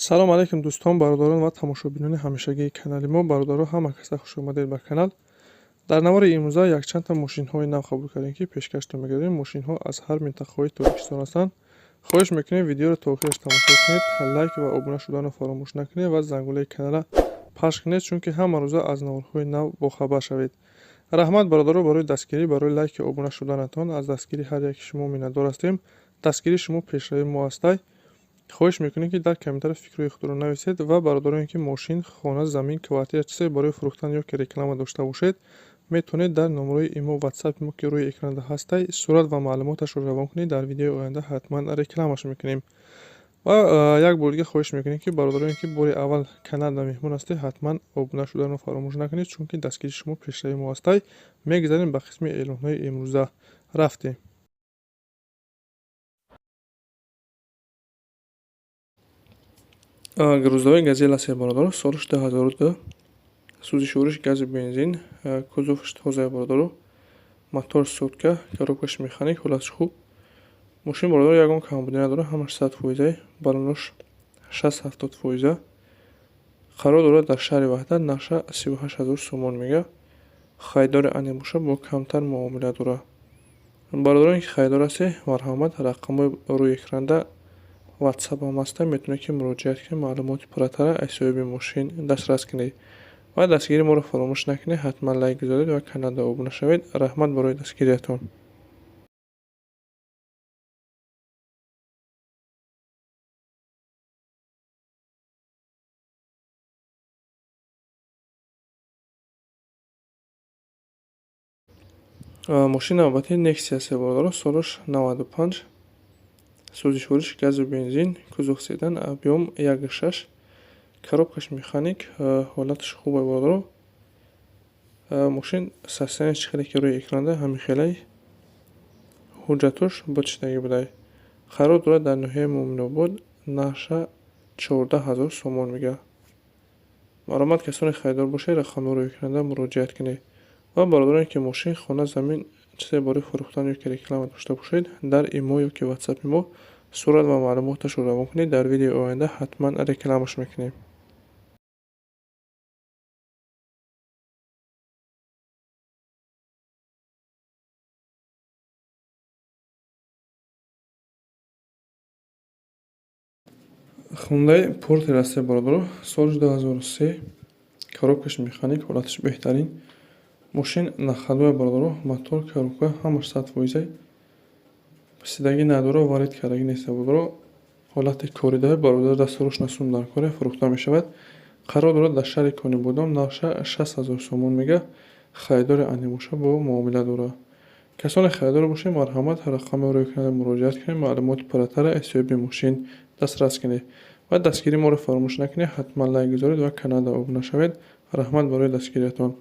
салом алайкум дӯстон, бародарон ва тамошобинони ҳамешагии канали мо. Бародаро ҳама каса хушомадед ба канал. Дар навори имрӯза якчандта мошинҳои нав қабул кардем, ки пешкашро мегардем. Мошинҳо аз ҳар минтақаҳои Тоҷикистон ҳастанд. хоҳиш мекунем видеоро то охираш тамошо кунед, лайк ва обуна шуданро фаромӯш накунед ва зангулаи канала пахш кунед, чунки ҳама рӯза аз наворҳои нав бохабар шавед. раҳмат бародаро барои дастгирӣ, барои лайки обуна шуданатон. Аз дастгирии ҳар яки шумо миннатдор ҳастем. Дастгирии шумо пешравии мо ҳастай. хоҳиш мекунем, ки дар комментариё фикрҳои худро нависед ва бародароне ки мошин, хона, замин, квартира чизе барои фурӯхтан ё ки реклама дошта бошед, метавонед дар номерои имо ватсапи мо ки рӯи экранда ҳастай сурат ва маълумоташро равон кунед. Дар видеои оянда ҳатман рекламаш мекунем. ва як бори дига хоҳиш мекунем, ки бародароне ки бори аввал каналда меҳмон ҳастед, ҳатман обуна шуданро фаромӯш накунед, чунки дастгирии шумо пешравии мо ҳастай. Мегзарем ба қисми эълонҳои имрӯза. рафтем. грузовой газель аст бародаро, солиш 2002, сӯзишвориш гази бензин, кузоваш тоза бародаро, мотор сотка, коробкаш механик, ҳолатиш хуб. мошин бародаро ягон камбудӣ надорад, ҳамаш 100%, балонош 60-70%. қарор дорад дар шаҳри ваҳдат, нақша 38 000 сомон мега. хайдори ане боша бо камтар муомила дорад. бародароне ки хайдор ҳастед, марҳамат, рақамҳои рӯи экранда ватсап ҳам ҳаста, метавонед ки муроҷиат кунед, маълумоти пурратара аз соҳиби мошин дастрас кунед ва дастгирии моро фаромӯш накунед. ҳатман лайк гузоред ва каналда обуна шавед. раҳмат барои дастгириятон. мошини навбатии Nexia аст бародаро, солиш 95, сӯзишвориш гази бензин, кузов седан, объем 1.6, коробкаш механик, ҳолатиш хуб аст бародаро. мошин состояниеш чӣ хеле ки рӯи экранда ҳамин ҳуҷҷатош бочиштагӣ будай. қарор дорад дар ноҳияи муъминобод, нақша 14 000 сомон мега. марҳамат, касоне хайдор бошед, рақамҳои рӯи экранда муроҷиат кунед ва бародароне ки мошин, хона, замин чизе барои фурӯхтан ё ки реклама дошта бошед, дар имо ё ки ватсапи мо сурат ва маълумоташро равон кунед. дар видеои оянда ҳатман рекламаш мекунем. Hyundai Porter аст бародаро, солиш 2003, коробкаш механик, ҳолатиш беҳтарин. мошин нахалуя бародаро, мотор, коробка ҳамаш 100%, писидагӣ надорад, варид кардагӣ нест бародаро. ҳолати коридаҳои бародар дастарош насун дар коре фурӯхта мешавад. қарор дорад дар шаҳри Конибодом, нақша 6 000 сомон мега. хайдори анемоша бо муомила дорад. касоне хайдор бошед, марҳамат, рақамҳои рӯи экранда муроҷиат кунед, маълумоти пурратара аз соҳиби мошин дастрас кунед ва дастгирии моро фаромӯш накунед. ҳатман лайк гузоред ва каналда обуна шавед. раҳмат барои дастгириятон.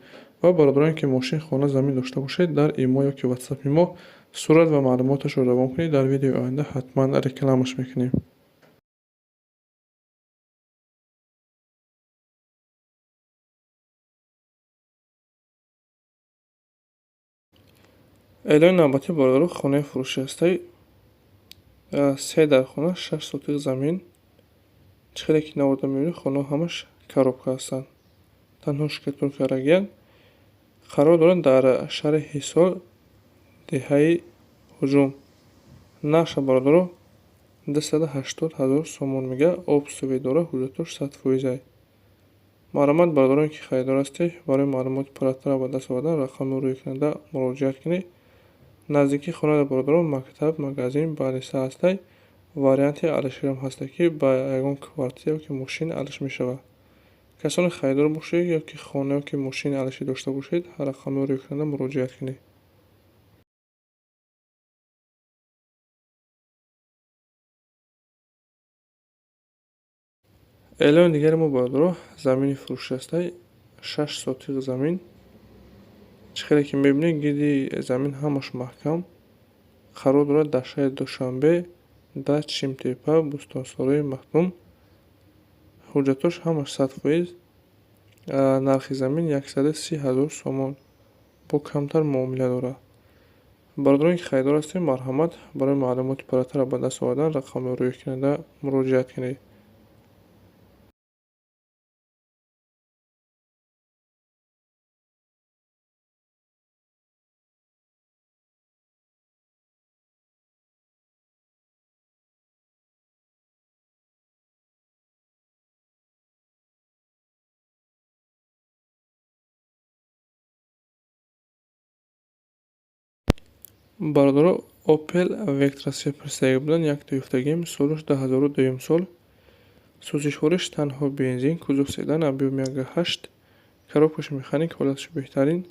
ва бародароне ки мошин, хона, замин дошта бошед, дар имо ё ки ватсапи мо сурат ва маълумоташро равон кунед. дар видеои оянда ҳатман рекламаш мекунем. эълони навбатӣ бародаро, хонаи фурӯшӣ ҳастай, 3 дар хона, 6 сотиқ замин. чӣ хеле ки наварда мебинед, хонаҳо ҳамаш коробка ҳастанд, танҳо шкатулка рагияк. қарор дорад дар шаҳри ҳисор, деҳаи ҳуҷум. нақша бародаро 280 000 сомон мега. обсувӣ дорад, ҳуҷҷатош 100%. марҳамат, бародароне ки хайдор ҳастед, барои маълумоти пурратара ба даст овардан рақамҳои рӯи экранда муроҷиат кунед. наздикии хонада бародаро, мактаб, магазин, балиса ҳастай. варианти алиширам ҳастай, ки ба ягон квартира ё ки мошин алиш мешавад. касоне хайдор бошед ё ки хона ё ки мошини алишӣ дошта бошед, рақамҳои рӯи экранда муроҷиат кунед. эълони дигари мо бародаро, замини фурӯшӣ ҳастай, 6 сотиқ замин. чӣ хеле ки мебинед, гирди замин ҳамаш маҳкам. қарор дорад дар шаҳри Душанбе, дар Чимтепа, Бӯстонсорои Махдум. ҳуҷҷатош ҳамаш 100%. нархи замин 130 000 сомон бо камтар муомила дорад. бародароне ки хайдор ҳастед, марҳамат, барои маълумоти пурратара ба даст овардан рақамҳои рӯи экранда муроҷиат кунед. бародаро Opel Vectra се пирсида буданд 1 солуш 2002 сол. Сӯзишвориш танҳо бензин, кузов седан, объем 1.8, коробкааш механик, ҳолаташ беҳтарин.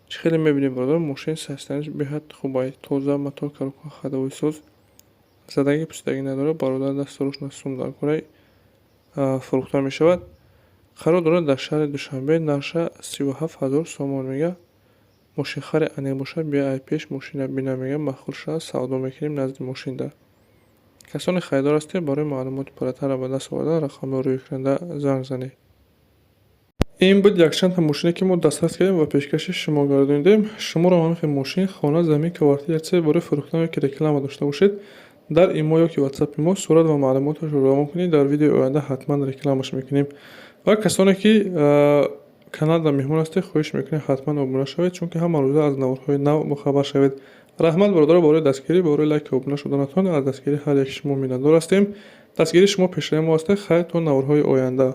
Чӣ хеле мебинед бародаро, мошин состоянияш беҳад хуб аст. Тоза мотор, коробка ходовой соз. Задагӣ пусидагӣ надорад. Бародар дастурош на сум дар кораи фурӯхта мешавад. Қарор дорад дар шаҳри Душанбе. Нарша 37000 сомон мега. Мошинхари аниқ бошад, бия ай пеш мошина бина мега, махкул шуда савдо мекунем назди мошинда. касони харидор ҳастед, барои маълумоти баландтар ба даст овардан рақамҳои рӯйкунанда занг занед. ин буд якчанд та мошине ки мо дастрас кардем ва пешкаши шумо гардонидем. Шуморо ҳамихи мошин, хона, замин, квартира ки барои фурӯхтан ёки реклама дошта бошед, дар имо ёки ватсапи мо сурат ва маълумоташро равон кунед. Дар видеои оянда ҳатман рекламаш мекунем. ва касоне ки каналда меҳмон ҳастед, хоҳиш мекунем ҳатман обуна шавед, чунки ҳама рӯза аз наварҳои нав бохабар шавед. раҳмат бародаро, барои дастгирӣ, барои лайк ва обуна шуданатон аз дастгирии ҳар яки шумо миннатдор ҳастем. дастгирии шумо пешраи мо ҳастед. хайр то наварҳои оянда.